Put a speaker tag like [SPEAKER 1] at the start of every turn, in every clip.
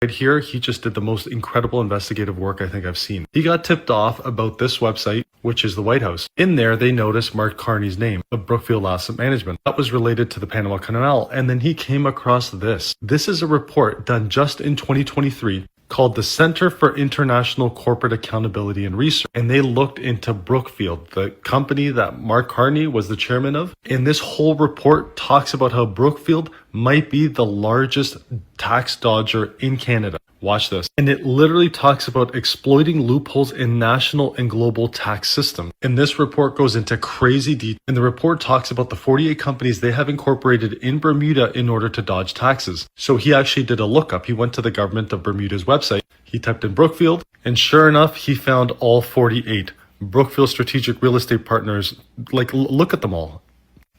[SPEAKER 1] Right here, he just did the most incredible investigative work I think I've seen. He got tipped off about this website, which is the White House. In there, they noticed Mark Carney's name of Brookfield Asset Management. That was related to the Panama Canal. And then he came across this. This is a report done just in 2023 called the Center for International Corporate Accountability and Research. And they looked into Brookfield, the company that Mark Carney was the chairman of. And this whole report talks about how Brookfield might be the largest tax dodger in Canada. Watch this. And it literally talks about exploiting loopholes in national and global tax systems. And this report goes into crazy detail. And the report talks about the 48 companies they have incorporated in Bermuda in order to dodge taxes. So he actually did a lookup. He went to the government of Bermuda's website. He typed in Brookfield, and sure enough, he found all 48. Brookfield Strategic Real Estate Partners, look at them all.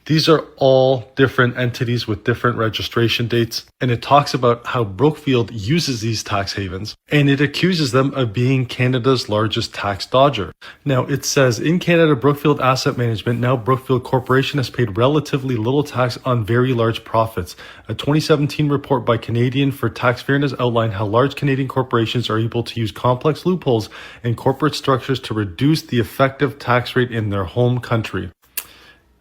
[SPEAKER 1] These are all different entities with different registration dates, and it talks about how Brookfield uses these tax havens, and it accuses them of being Canada's largest tax dodger. Now, it says, in Canada, Brookfield Asset Management, now Brookfield Corporation, has paid relatively little tax on very large profits. A 2017 report by Canadian for Tax Fairness outlined how large Canadian corporations are able to use complex loopholes in corporate structures to reduce the effective tax rate in their home country.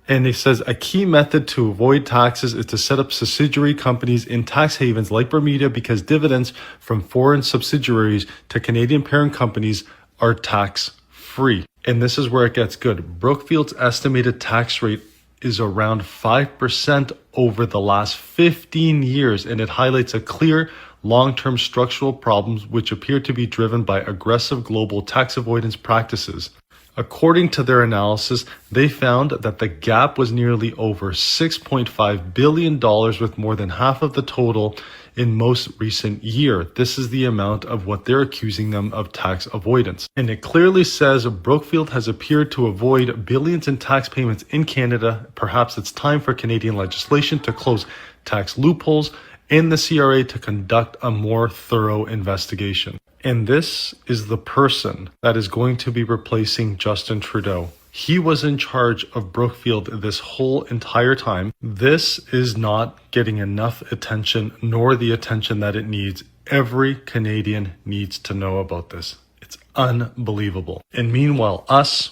[SPEAKER 1] And it says a key method to avoid taxes is to set up subsidiary companies in tax havens like Bermuda, because dividends from foreign subsidiaries to Canadian parent companies are tax free. And this is where it gets good. Brookfield's estimated tax rate is around 5% over the last 15 years, and it highlights a clear long-term structural problems which appear to be driven by aggressive global tax avoidance practices. According to their analysis, they found that the gap was nearly over $6.5 billion, with more than half of the total in most recent year. This is the amount of what they're accusing them of tax avoidance. And it clearly says Brookfield has appeared to avoid billions in tax payments in Canada. Perhaps it's time for Canadian legislation to close tax loopholes and the CRA to conduct a more thorough investigation. And this is the person that is going to be replacing Justin Trudeau. He was in charge of Brookfield this whole entire time. This is not getting enough attention, nor the attention that it needs. Every Canadian needs to know about this. It's unbelievable. And meanwhile,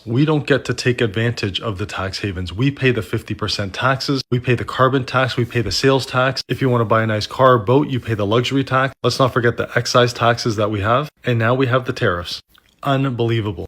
[SPEAKER 1] we don't get to take advantage of the tax havens. We pay the 50% taxes. We pay the carbon tax. We pay the sales tax. If you want to buy a nice car or boat, you pay the luxury tax. Let's not forget the excise taxes that we have. And now we have the tariffs. Unbelievable.